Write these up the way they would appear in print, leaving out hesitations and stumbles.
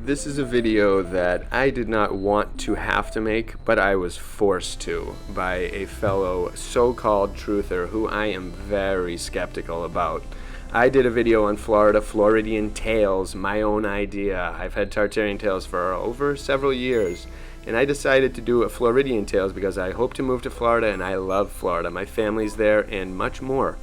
This is a video that I did not want to have to make, but I was forced to by a fellow so-called truther who I am very skeptical about. I did a video on Florida, Floridian tales, my own idea. I've had Tartarian tales for over several years, and I decided to do a Floridian tales because I hope to move to Florida and I love Florida. My family's there and much more.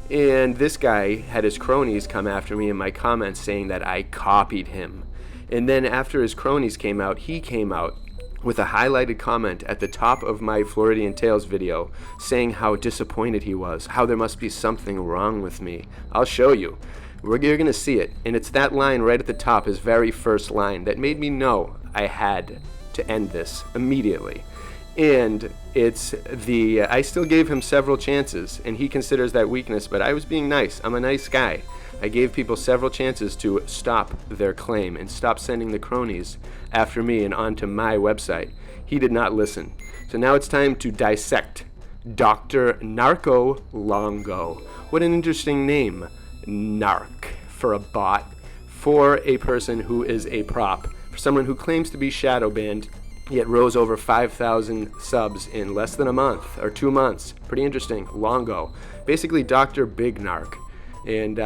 And this guy had his cronies come after me in my comments saying that I copied him. And then after his cronies came out, he came out with a highlighted comment at the top of my Floridian Tales video saying how disappointed he was, how there must be something wrong with me. I'll show you. You're going to see it. And it's that line right at the top, his very first line, that made me know I had to end this immediately. And it's I still gave him several chances, and he considers that weakness, but I was being nice. I'm a nice guy. I gave people several chances to stop their claim and stop sending the cronies after me and onto my website. He did not listen. So now it's time to dissect Dr. Narco Longo. What an interesting name. Narc for a bot, for a person who is a prop, for someone who claims to be shadow banned, yet rose over 5,000 subs in less than a month or 2 months. Pretty interesting. Longo. Basically Dr. Big Narc. And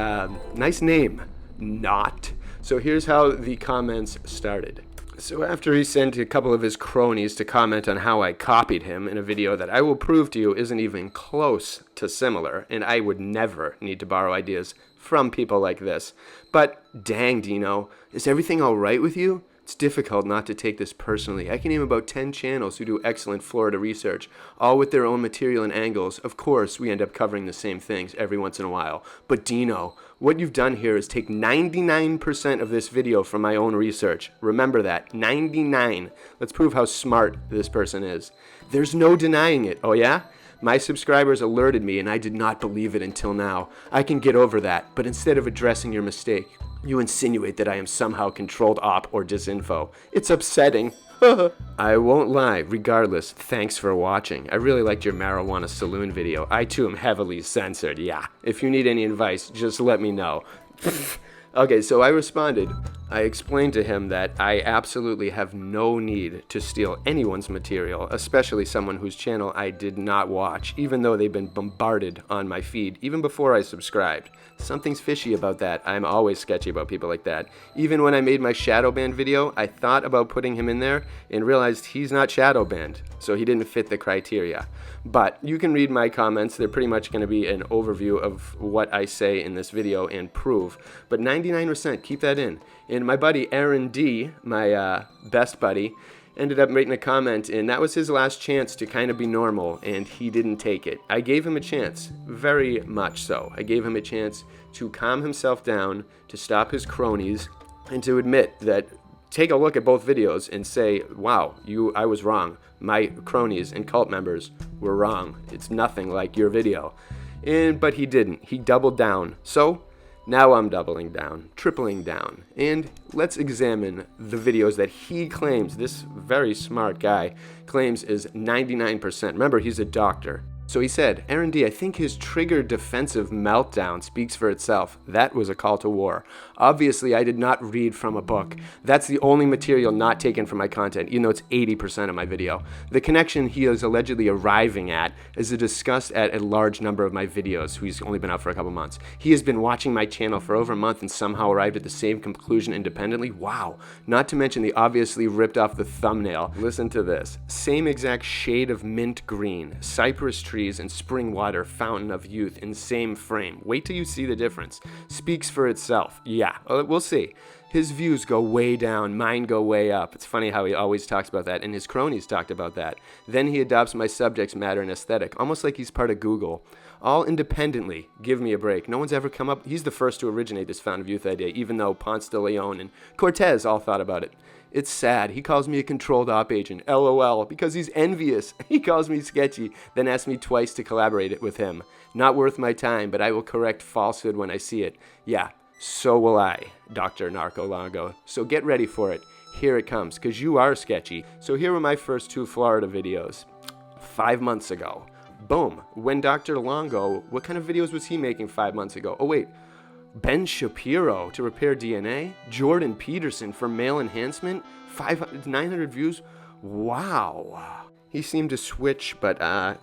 nice name. Not. So here's how the comments started. So after he sent a couple of his cronies to comment on how I copied him in a video that I will prove to you isn't even close to similar, and I would never need to borrow ideas from people like this. But dang, DiNo, is everything all right with you? It's difficult not to take this personally. I can name about 10 channels who do excellent Florida research, all with their own material and angles. Of course, we end up covering the same things every once in a while. But DiNo, what you've done here is take 99% of this video from my own research. Remember that, 99. Let's prove how smart this person is. There's no denying it, oh yeah? My subscribers alerted me and I did not believe it until now. I can get over that, but instead of addressing your mistake, you insinuate that I am somehow controlled op or disinfo. It's upsetting. I won't lie, regardless, thanks for watching. I really liked your marijuana saloon video. I too am heavily censored, yeah. If you need any advice, just let me know. Okay, so I responded. I explained to him that I absolutely have no need to steal anyone's material, especially someone whose channel I did not watch, even though they've been bombarded on my feed, even before I subscribed. Something's fishy about that. I'm always sketchy about people like that. Even when I made my shadow banned video, I thought about putting him in there and realized he's not shadow banned, so he didn't fit the criteria. But you can read my comments. They're pretty much going to be an overview of what I say in this video and prove. But 99%, keep that in. And my buddy Aaron D, my best buddy, ended up writing a comment, and that was his last chance to kind of be normal, and he didn't take it. I gave him a chance, very much so. I gave him a chance to calm himself down, to stop his cronies, and to admit that, take a look at both videos and say, wow, I was wrong. My cronies and cult members were wrong. It's nothing like your video. But he didn't. He doubled down. So now I'm doubling down, tripling down, and let's examine the videos that he claims, this very smart guy, claims is 99%. Remember, he's a doctor. So he said, Aaron D, I think his trigger defensive meltdown speaks for itself. That was a call to war. Obviously, I did not read from a book. That's the only material not taken from my content, even though it's 80% of my video. The connection he is allegedly arriving at is discussed at a large number of my videos. He's only been out for a couple months. He has been watching my channel for over a month and somehow arrived at the same conclusion independently. Wow. Not to mention the obviously ripped off the thumbnail. Listen to this. Same exact shade of mint green, cypress trees, and spring water, fountain of youth in same frame. Wait till you see the difference. Speaks for itself. Yeah, we'll see. His views go way down, mine go way up. It's funny how he always talks about that, and his cronies talked about that. Then he adopts my subject matter and aesthetic, almost like he's part of Google. All independently. Give me a break. No one's ever come up. He's the first to originate this fountain of youth idea, even though Ponce de Leon and Cortez all thought about it. It's sad. He calls me a controlled op agent, LOL, because he's envious. He calls me sketchy, then asks me twice to collaborate with him. Not worth my time, but I will correct falsehood when I see it. Yeah, so will I, Dr. Narco Longo. So get ready for it. Here it comes, because you are sketchy. So here were my first 2 Florida videos. 5 months ago. Boom. When Dr. Longo, what kind of videos was he making 5 months ago? Oh, wait. Ben Shapiro to repair DNA, Jordan Peterson for male enhancement, 900 views. Wow. He seemed to switch, but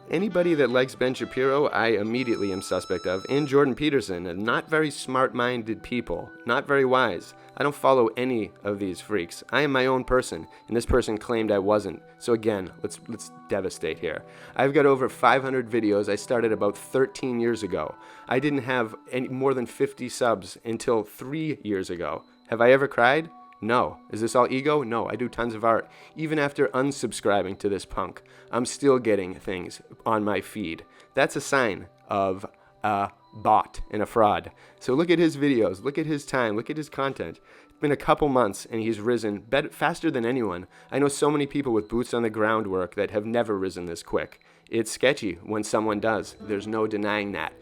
anybody that likes Ben Shapiro, I immediately am suspect of, and Jordan Peterson, and not very smart-minded people, not very wise. I don't follow any of these freaks. I am my own person, and this person claimed I wasn't. So again, let's devastate here. I've got over 500 videos. I started about 13 years ago. I didn't have any more than 50 subs until 3 years ago. Have I ever cried? No. Is this all ego? No, I do tons of art. Even after unsubscribing to this punk, I'm still getting things on my feed. That's a sign of a bot and a fraud. So look at his videos, look at his time, look at his content. It's been a couple months and he's risen faster than anyone. I know so many people with boots on the ground work that have never risen this quick. It's sketchy when someone does. There's no denying that.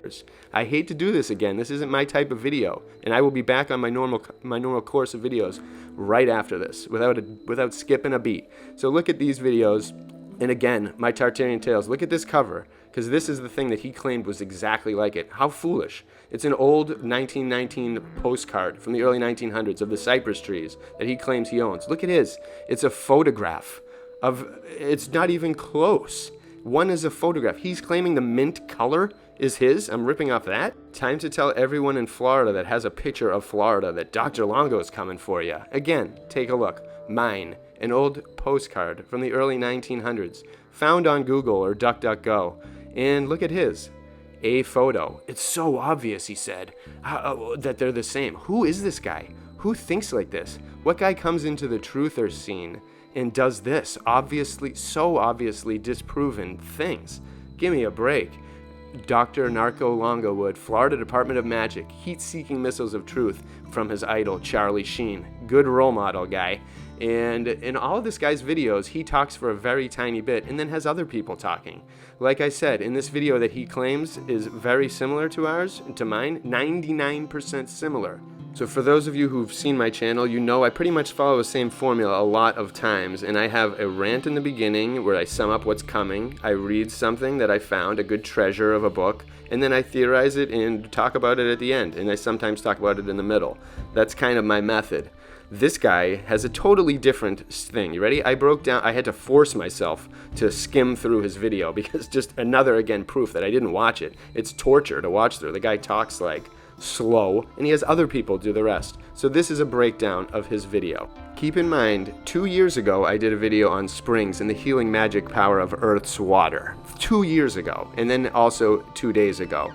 I hate to do this again. This isn't my type of video, and I will be back on my normal course of videos right after this, without skipping a beat. So look at these videos, and again, my Tartarian Tales. Look at this cover, because this is the thing that he claimed was exactly like it. How foolish! It's an old 1919 postcard from the early 1900s of the cypress trees that he claims he owns. Look at his. It's a photograph of. It's not even close. One is a photograph. He's claiming the mint color is his. I'm ripping off that. Time to tell everyone in Florida that has a picture of Florida that Dr. Longo is coming for you. Again, take a look. Mine, an old postcard from the early 1900s, found on Google or DuckDuckGo. And look at his. A photo. It's so obvious, he said, that they're the same. Who is this guy? Who thinks like this? What guy comes into the truther scene and does this so obviously disproven things? Give me a break. Dr. Narco Longowood, Florida Department of Magic, heat-seeking missiles of truth from his idol, Charlie Sheen. Good role model guy. And in all of this guy's videos, he talks for a very tiny bit and then has other people talking. Like I said, in this video that he claims is very similar to mine, 99% similar. So for those of you who've seen my channel, you know I pretty much follow the same formula a lot of times, and I have a rant in the beginning where I sum up what's coming, I read something that I found, a good treasure of a book, and then I theorize it and talk about it at the end, and I sometimes talk about it in the middle. That's kind of my method. This guy has a totally different thing. You ready? I had to force myself to skim through his video because just another, again, proof that I didn't watch it. It's torture to watch through. The guy talks like slow, and he has other people do the rest. So this is a breakdown of his video. Keep in mind, 2 years ago I did a video on springs and the healing magic power of Earth's water. 2 years ago, and then also 2 days ago.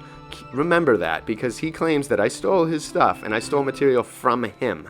Remember that, because he claims that I stole his stuff and I stole material from him.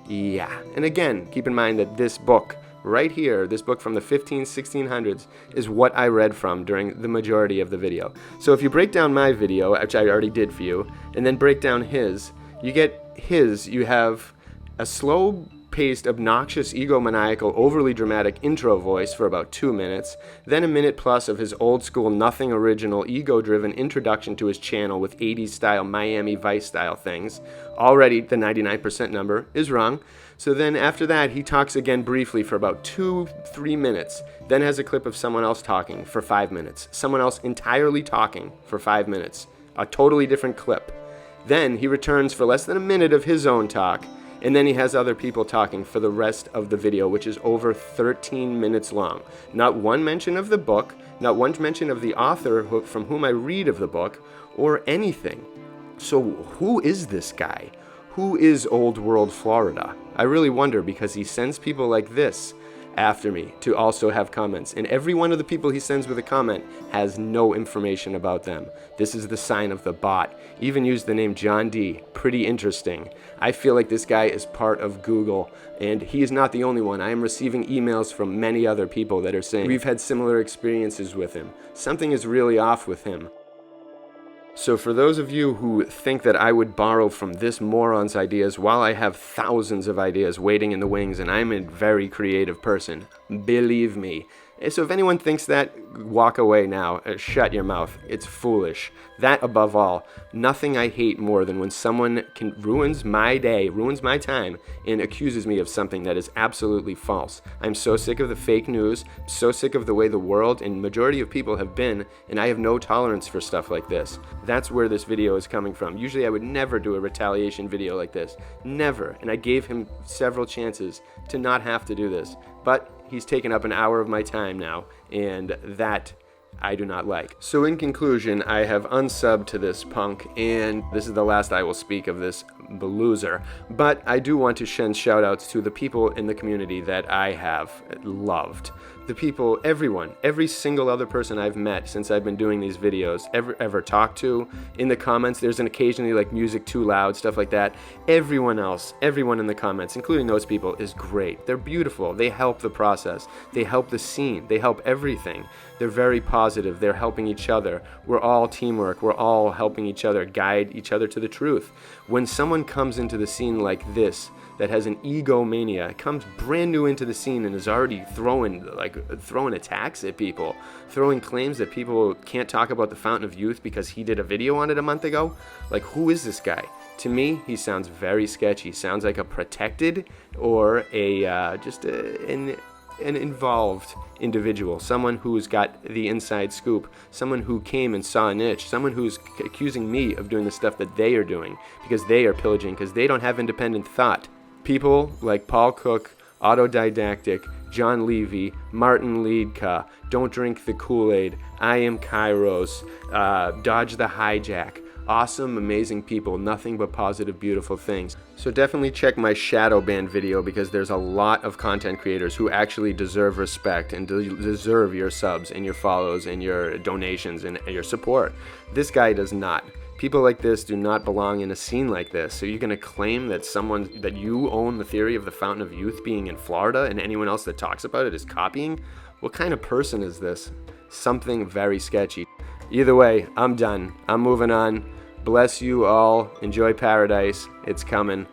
Yeah, and again, keep in mind that this book right here, this book from the 1600s, is what I read from during the majority of the video. So if you break down my video, which I already did for you, and then break down his, you have a slow-paced, obnoxious, egomaniacal, overly dramatic intro voice for about 2 minutes, then a minute plus of his old-school, nothing original, ego-driven introduction to his channel with 80s-style, Miami Vice-style things. Already, the 99% number is wrong. So then after that, he talks again briefly for about 2-3 minutes, then has a clip of someone else talking for 5 minutes, someone else entirely talking for 5 minutes, a totally different clip. Then he returns for less than a minute of his own talk, and then he has other people talking for the rest of the video, which is over 13 minutes long. Not one mention of the book, not one mention of the author from whom I read of the book, or anything. So who is this guy? Who is OldWorldFLorida? I really wonder, because he sends people like this after me to also have comments, and every one of the people he sends with a comment has no information about them. This is the sign of the bot. Even used the name John D. Pretty interesting. I feel like this guy is part of Google, and he is not the only one. I am receiving emails from many other people that are saying we've had similar experiences with him. Something is really off with him. So for those of you who think that I would borrow from this moron's ideas while I have thousands of ideas waiting in the wings and I'm a very creative person, believe me, So if anyone thinks that, walk away now. Shut your mouth. It's foolish. That above all, nothing I hate more than when someone ruins my day, ruins my time, and accuses me of something that is absolutely false. I'm so sick of the fake news, so sick of the way the world and majority of people have been, and I have no tolerance for stuff like this. That's where this video is coming from. Usually I would never do a retaliation video like this. Never. And I gave him several chances to not have to do this. But he's taken up an hour of my time now, and that I do not like. So in conclusion, I have unsubbed to this punk, and this is the last I will speak of this loser. But I do want to send shout outs to the people in the community that I have loved. The people, everyone, every single other person I've met since I've been doing these videos, ever talked to. In the comments, there's an occasionally like music too loud, stuff like that. Everyone else, everyone in the comments, including those people, is great. They're beautiful. They help the process. They help the scene. They help everything. They're very positive. They're helping each other. We're all teamwork. We're all helping each other, guide each other to the truth. When someone comes into the scene like this, that has an egomania, comes brand new into the scene and is already throwing attacks at people, throwing claims that people can't talk about the Fountain of Youth because he did a video on it a month ago. Like, who is this guy? To me, he sounds very sketchy. Sounds like a protected or an involved individual, someone who's got the inside scoop, someone who came and saw an itch, someone who's accusing me of doing the stuff that they are doing because they are pillaging, because they don't have independent thought. People like Paul Cook, Autodidactic, John Levy, Martin Liedka, Don't Drink the Kool-Aid, I Am Kairos, Dodge the Hijack. Awesome, amazing people, nothing but positive, beautiful things. So definitely check my shadow ban video because there's a lot of content creators who actually deserve respect and deserve your subs and your follows and your donations and your support. This guy does not. People like this do not belong in a scene like this. So you're going to claim that that you own the theory of the Fountain of Youth being in Florida and anyone else that talks about it is copying? What kind of person is this? Something very sketchy. Either way, I'm done. I'm moving on. Bless you all. Enjoy paradise. It's coming.